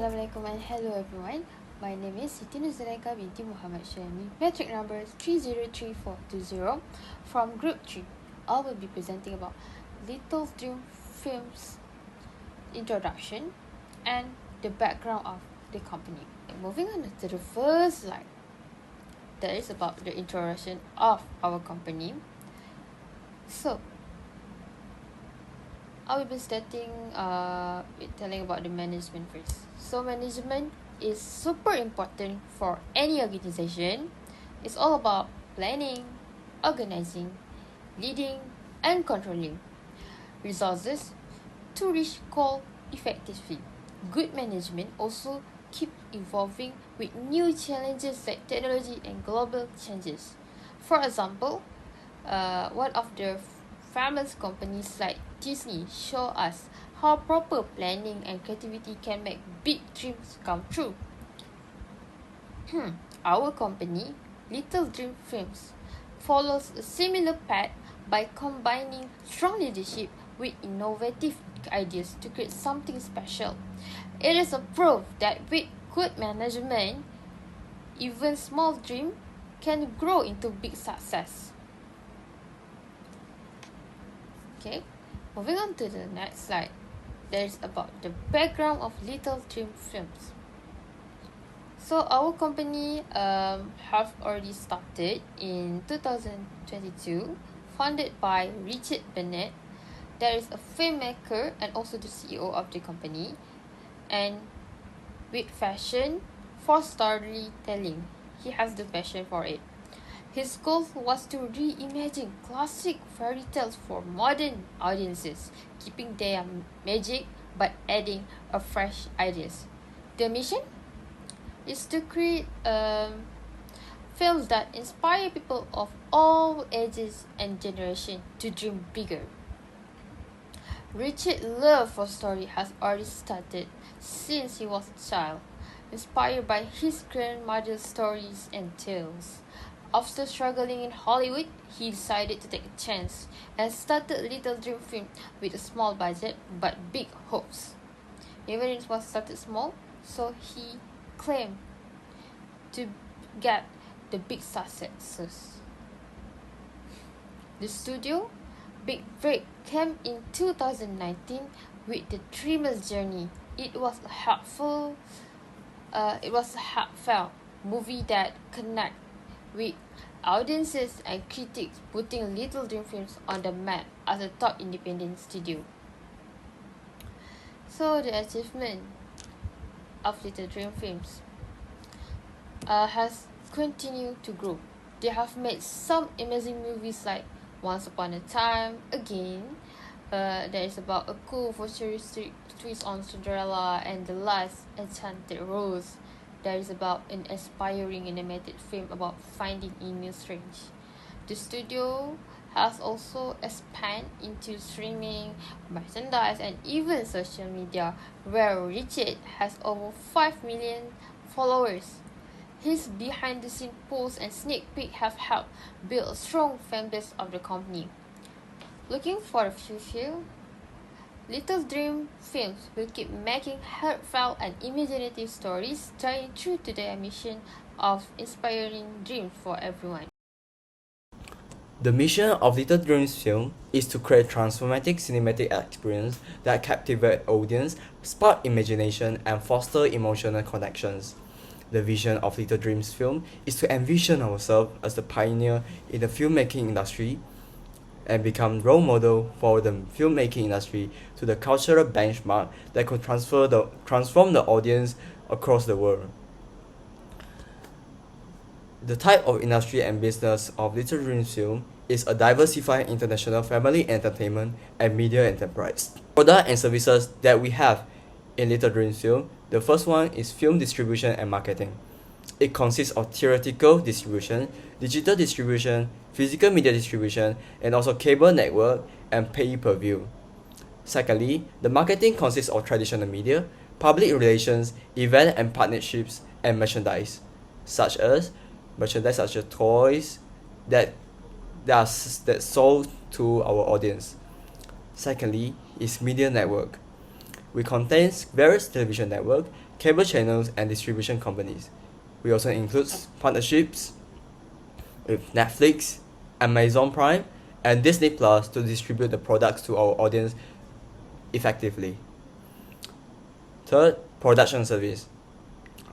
Assalamualaikum and hello everyone. My name is Siti Nuzulaika binti Muhammad Syami, metric number 303420 from Group 3. I will be presenting about Little Dream Films introduction and the background of the company. Moving on to the first slide, that is about the introduction of our company. So, I will be starting with telling about the management first. So management is super important for any organization. It's all about planning, organizing, leading, and controlling resources to reach goal effectively. Good management also keep evolving with new challenges like technology and global changes. For example, one of the famous companies like Disney show us how proper planning and creativity can make big dreams come true. Our company, Little Dream Films, follows a similar path by combining strong leadership with innovative ideas to create something special. It is a proof that with good management, even small dreams can grow into big success. Okay, moving on to the next slide. That is about the background of Little Dream Films. So our company have already started in 2022, founded by Richard Bennett. That is a filmmaker and also the CEO of the company, and with fashion for storytelling. He has the passion for it. His goal was to reimagine classic fairy tales for modern audiences, keeping their magic but adding a fresh ideas. The mission is to create films that inspire people of all ages and generations to dream bigger. Richard's love for story has already started since he was a child, inspired by his grandmother's stories and tales. After struggling in Hollywood, he decided to take a chance and started Little Dream Film with a small budget but big hopes. Even it was started small, so he claimed to get the big successes. The studio big break came in 2019 with The Dreamer's Journey. It was a heartfelt movie that connect with audiences and critics, putting Little Dream Films on the map as a top independent studio. So the achievement of Little Dream Films has continued to grow. They have made some amazing movies like Once Upon a Time, Again, that is about a cool futuristic twist on Cinderella, and The Last Enchanted Rose. That is about an aspiring animated film about finding Emu Strange. The studio has also expanded into streaming, merchandise, and even social media, where Richard has over 5 million followers. His behind-the-scenes posts and sneak peek have helped build a strong fan base of the company. Looking for the future, Little Dream Films will keep making heartfelt and imaginative stories, staying true to their mission of inspiring dreams for everyone. The mission of Little Dreams Film is to create transformative cinematic experience that captivate audience, spark imagination, and foster emotional connections. The vision of Little Dreams Film is to envision ourselves as the pioneer in the filmmaking industry and become role model for the filmmaking industry to the cultural benchmark that could transform the audience across the world. The type of industry and business of Little Dreams Film is a diversified international family entertainment and media enterprise. Product and services that we have in Little Dreams Film, the first one is film distribution and marketing. It consists of theoretical distribution, digital distribution, physical media distribution, and also cable network and pay-per-view. Secondly, the marketing consists of traditional media, public relations, event and partnerships, and merchandise, such as toys that sold to our audience. Secondly is media network. We contains various television network, cable channels, and distribution companies. We also include partnerships with Netflix, Amazon Prime, and Disney Plus to distribute the products to our audience effectively. Third, production service.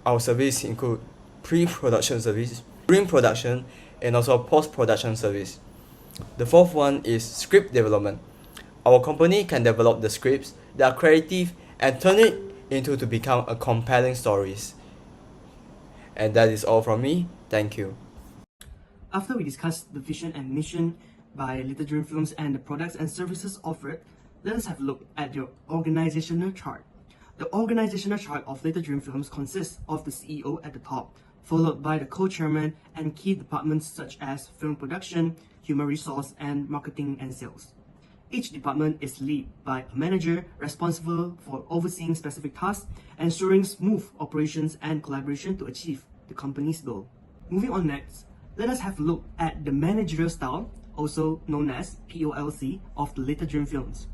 Our service include pre-production service, during production, and also post-production service. The fourth one is script development. Our company can develop the scripts that are creative and turn it into to become a compelling stories. And that is all from me. Thank you. After we discuss the vision and mission by Little Dream Films and the products and services offered, let us have a look at your organizational chart. The organizational chart of Little Dream Films consists of the CEO at the top, followed by the co-chairman and key departments such as film production, human resource, and marketing and sales. Each department is led by a manager responsible for overseeing specific tasks, ensuring smooth operations and collaboration to achieve the company's goal. Moving on next, let us have a look at the managerial style, also known as POLC, of the Little Dream Films.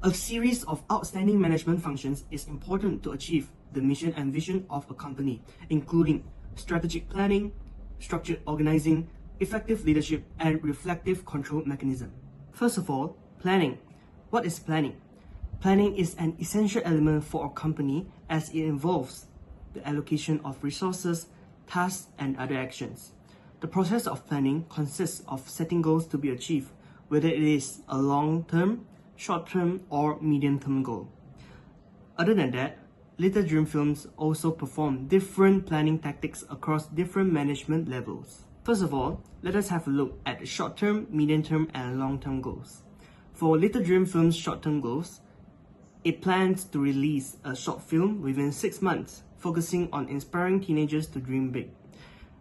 A series of outstanding management functions is important to achieve the mission and vision of a company, including strategic planning, structured organizing, effective leadership, and reflective control mechanism. First of all, planning. What is planning? Planning is an essential element for a company as it involves the allocation of resources, tasks, and other actions. The process of planning consists of setting goals to be achieved, whether it is a long-term, short-term, or medium-term goal. Other than that, Little Dream Films also perform different planning tactics across different management levels. First of all, let us have a look at the short-term, medium-term, and long-term goals. For Little Dream Films' short-term goals, it plans to release a short film within 6 months, focusing on inspiring teenagers to dream big.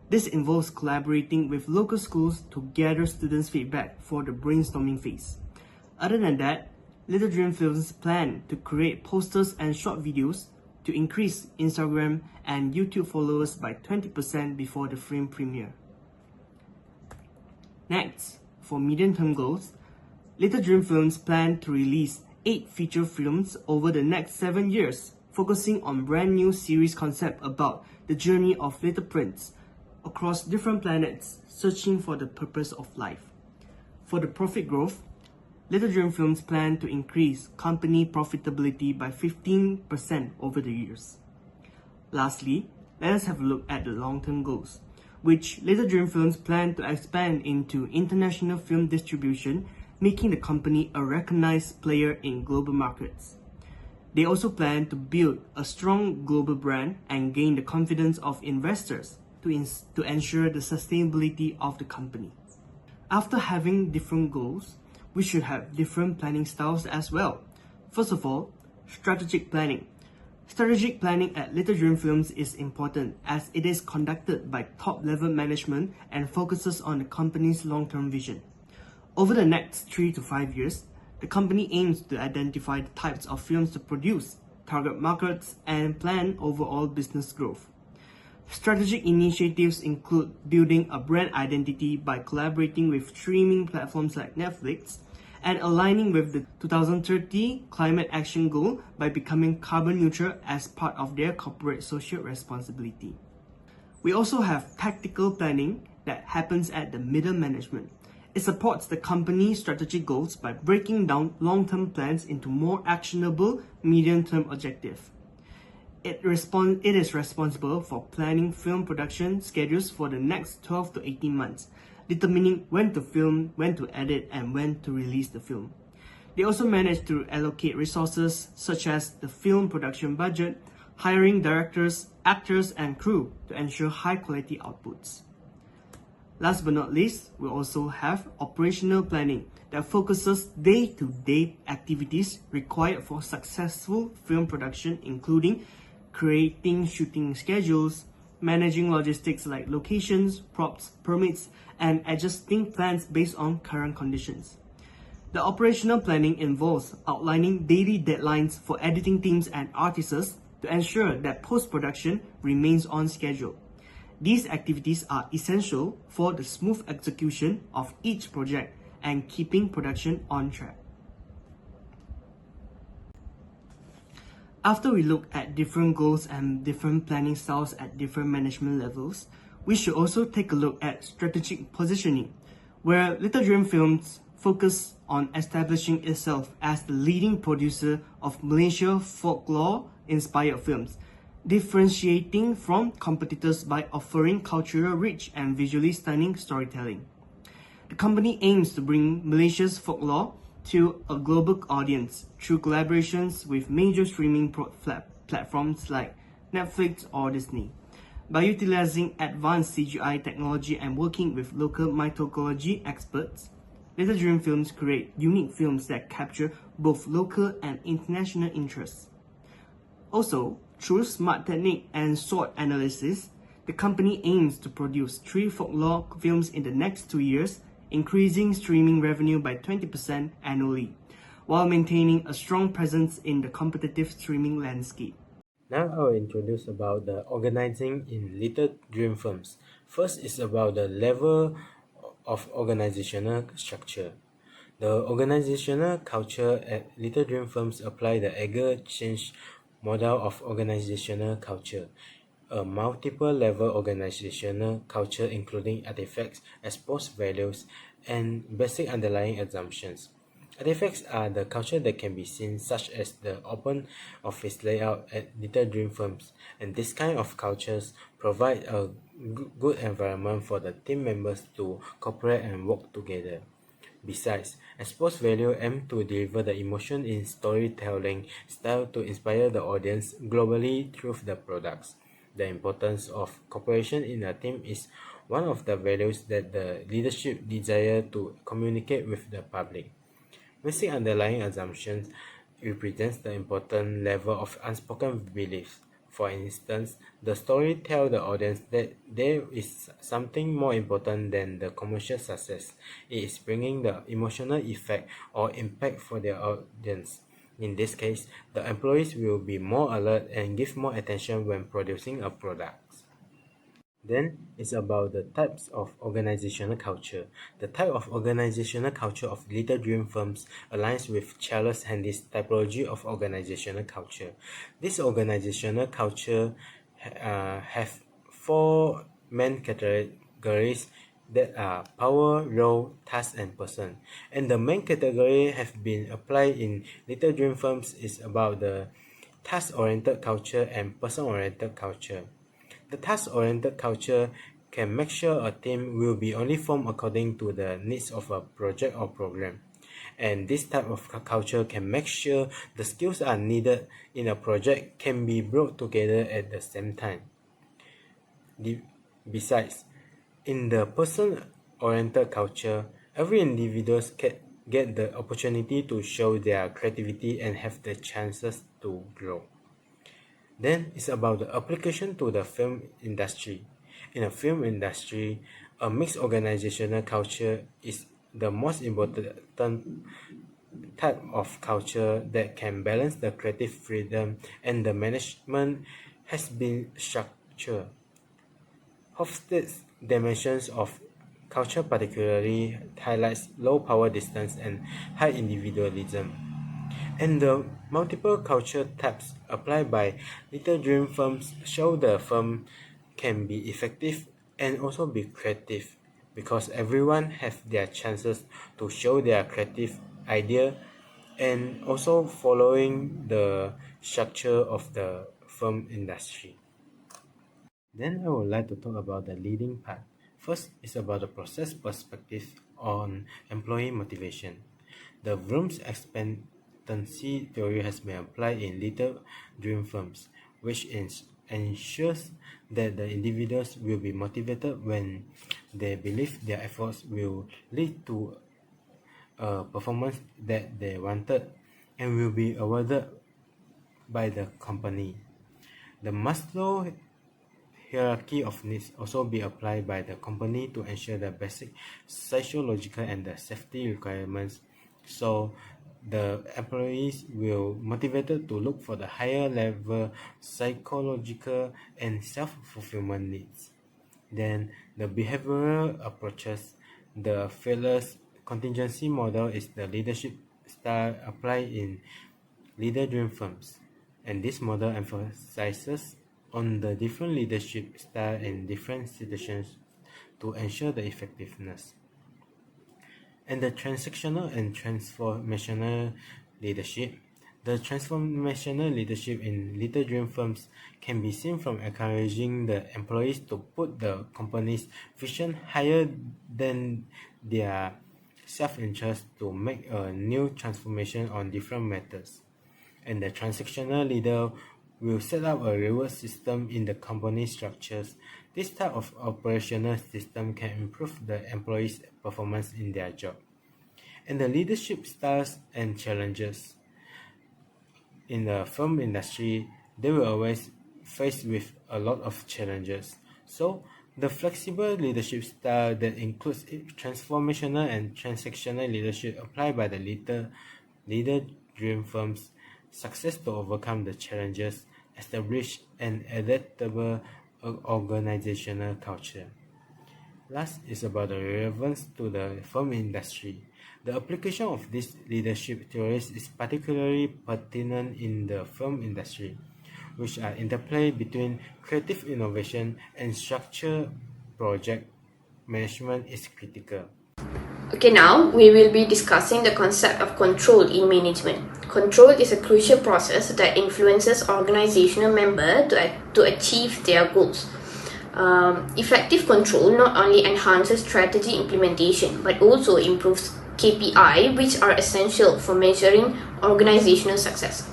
This involves collaborating with local schools to gather students' feedback for the brainstorming phase. Other than that, Little Dream Films plan to create posters and short videos to increase Instagram and YouTube followers by 20% before the film premiere. Next, for medium-term goals, Little Dream Films plan to release 8 feature films over the next 7 years, focusing on brand new series concept about the journey of little prince across different planets, searching for the purpose of life. For the profit growth, Little Dream Films plan to increase company profitability by 15% over the years. Lastly, let us have a look at the long-term goals, which Little Dream Films plan to expand into international film distribution, making the company a recognized player in global markets. They also plan to build a strong global brand and gain the confidence of investors to ensure the sustainability of the company. After having different goals, we should have different planning styles as well. First of all, strategic planning. Strategic planning at Little Dream Films is important as it is conducted by top-level management and focuses on the company's long-term vision. Over the next 3 to 5 years, the company aims to identify the types of films to produce, target markets, and plan overall business growth. Strategic initiatives include building a brand identity by collaborating with streaming platforms like Netflix and aligning with the 2030 climate action goal by becoming carbon neutral as part of their corporate social responsibility. We also have tactical planning that happens at the middle management. It supports the company's strategic goals by breaking down long-term plans into more actionable medium-term objectives. It is responsible for planning film production schedules for the next 12 to 18 months, determining when to film, when to edit, and when to release the film. They also manage to allocate resources such as the film production budget, hiring directors, actors, and crew to ensure high-quality outputs. Last but not least, we also have operational planning that focuses day-to-day activities required for successful film production, including creating shooting schedules, managing logistics like locations, props, permits, and adjusting plans based on current conditions. The operational planning involves outlining daily deadlines for editing teams and artists to ensure that post-production remains on schedule. These activities are essential for the smooth execution of each project and keeping production on track. After we look at different goals and different planning styles at different management levels, we should also take a look at strategic positioning, where Little Dream Films focus on establishing itself as the leading producer of Malaysia folklore-inspired films, differentiating from competitors by offering cultural rich and visually stunning storytelling. The company aims to bring Malaysia's folklore to a global audience through collaborations with major streaming platforms like Netflix or Disney. By utilizing advanced CGI technology and working with local mythology experts, Little Dream Films create unique films that capture both local and international interests. Also, through smart technique and SWOT analysis, the company aims to produce 3 folklore films in the next 2 years, increasing streaming revenue by 20% annually, while maintaining a strong presence in the competitive streaming landscape. Now I will introduce about the organizing in Little Dream Films. First is about the level of organizational structure. The organizational culture at Little Dream Films apply the Agile change model of organizational culture, a multiple level organizational culture including artifacts, exposed values, and basic underlying assumptions. Artifacts are the culture that can be seen, such as the open office layout at Little Dream Firms, and this kind of cultures provide a good environment for the team members to cooperate and work together. Besides, exposed value aim to deliver the emotion in storytelling style to inspire the audience globally through the products. The importance of cooperation in a team is one of the values that the leadership desire to communicate with the public. Basic underlying assumptions represents the important level of unspoken beliefs. For instance, the story tells the audience that there is something more important than the commercial success. It is bringing the emotional effect or impact for their audience. In this case, the employees will be more alert and give more attention when producing a product. Then it's about the types of organizational culture. The type of organizational culture of Little Dream Firms aligns with Charles Handy's typology of organizational culture. This organizational culture have 4 main categories that are power, role, task, and person. And the main category have been applied in Little Dream Firms is about the task-oriented culture and person-oriented culture. The task-oriented culture can make sure a team will be only formed according to the needs of a project or program. And this type of culture can make sure the skills are needed in a project can be brought together at the same time. Besides, in the person-oriented culture, every individual can get the opportunity to show their creativity and have the chances to grow. Then it's about the application to the film industry. In a film industry, a mixed organizational culture is the most important type of culture that can balance the creative freedom and the management has been structured. Hofstede's dimensions of culture particularly highlights low power distance and high individualism. And the multiple culture types applied by Little Dream Firms show the firm can be effective and also be creative because everyone have their chances to show their creative idea and also following the structure of the film industry. Then I would like to talk about the leading part. First is about the process perspective on employee motivation. The Vroom's expectancy theory has been applied in Little Dream Firms, which ensures that the individuals will be motivated when they believe their efforts will lead to a performance that they wanted and will be awarded by the company. The Maslow hierarchy of needs also be applied by the company to ensure the basic psychological and the safety requirements, so the employees will motivated to look for the higher level psychological and self-fulfillment needs. Then the behavioral approaches, the failures contingency model is the leadership style applied in Leader Dream Firms. and this model emphasizes on the different leadership style in different situations to ensure the effectiveness. And the transactional and transformational leadership. The transformational leadership in Little Dream firms can be seen from encouraging the employees to put the company's vision higher than their self-interest to make a new transformation on different matters. And the transactional leader will set up a reward system in the company structures. This type of operational system can improve the employees' performance in their job. And the leadership styles and challenges. In the film industry, they will always face with a lot of challenges. So, the flexible leadership style that includes transformational and transactional leadership applied by the leader dream firms success to overcome the challenges, establish an adaptable organizational culture. Last is about the relevance to the film industry. The application of these leadership theories is particularly pertinent in the film industry, which are interplay between creative innovation and structure project management is critical. Okay, now we will be discussing the concept of control in management. Control is a crucial process that influences organizational members to achieve their goals. Effective control not only enhances strategy implementation but also improves KPI, which are essential for measuring organizational success.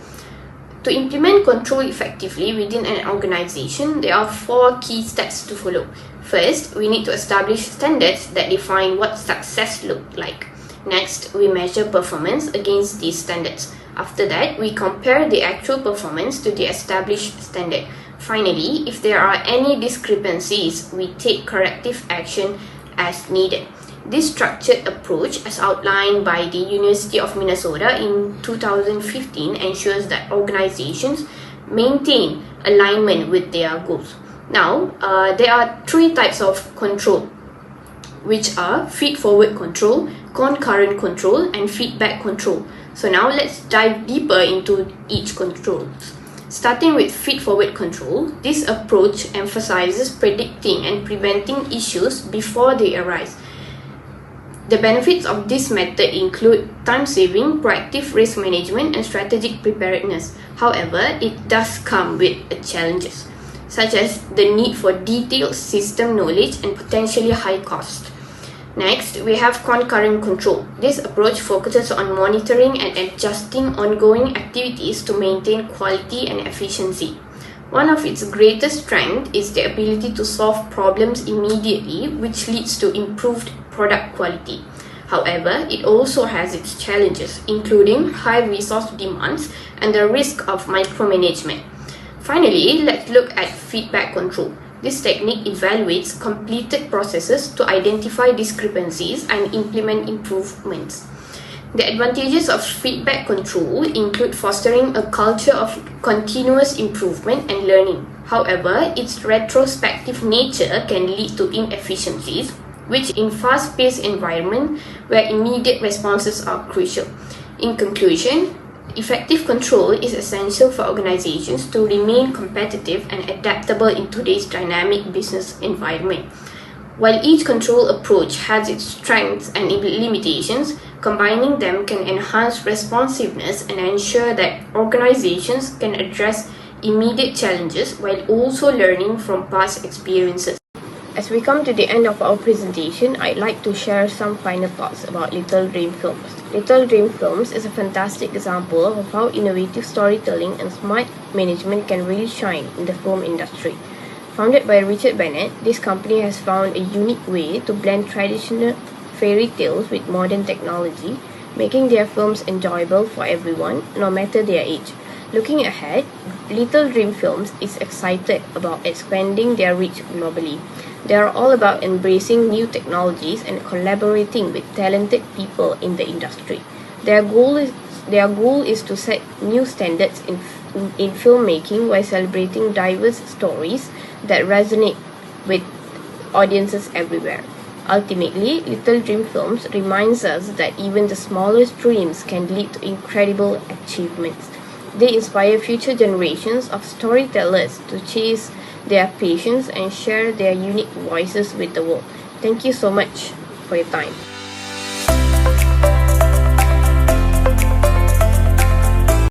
To implement control effectively within an organization, there are 4 key steps to follow. First, we need to establish standards that define what success looks like. Next, we measure performance against these standards. After that, we compare the actual performance to the established standard. Finally, if there are any discrepancies, we take corrective action as needed. This structured approach, as outlined by the University of Minnesota in 2015, ensures that organizations maintain alignment with their goals. Now, there are 3 types of control, which are feed-forward control, concurrent control, and feedback control. So now let's dive deeper into each control. Starting with feed-forward control, this approach emphasizes predicting and preventing issues before they arise. The benefits of this method include time saving, proactive risk management, and strategic preparedness. However, it does come with challenges, such as the need for detailed system knowledge and potentially high cost. Next, we have concurrent control. This approach focuses on monitoring and adjusting ongoing activities to maintain quality and efficiency. One of its greatest strengths is the ability to solve problems immediately, which leads to improved product quality. However, it also has its challenges, including high resource demands and the risk of micromanagement. Finally, let's look at feedback control. This technique evaluates completed processes to identify discrepancies and implement improvements. The advantages of feedback control include fostering a culture of continuous improvement and learning. However, its retrospective nature can lead to inefficiencies, which in fast-paced environment where immediate responses are crucial. In conclusion, effective control is essential for organizations to remain competitive and adaptable in today's dynamic business environment. While each control approach has its strengths and limitations, combining them can enhance responsiveness and ensure that organizations can address immediate challenges while also learning from past experiences. As we come to the end of our presentation, I'd like to share some final thoughts about Little Dream Films. Little Dream Films is a fantastic example of how innovative storytelling and smart management can really shine in the film industry. Founded by Richard Bennett, this company has found a unique way to blend traditional fairy tales with modern technology, making their films enjoyable for everyone, no matter their age. Looking ahead, Little Dream Films is excited about expanding their reach globally. They are all about embracing new technologies and collaborating with talented people in the industry. Their goal is to set new standards in filmmaking while celebrating diverse stories that resonate with audiences everywhere. Ultimately, Little Dream Films reminds us that even the smallest dreams can lead to incredible achievements. They inspire future generations of storytellers to chase their passions and share their unique voices with the world. Thank you so much for your time.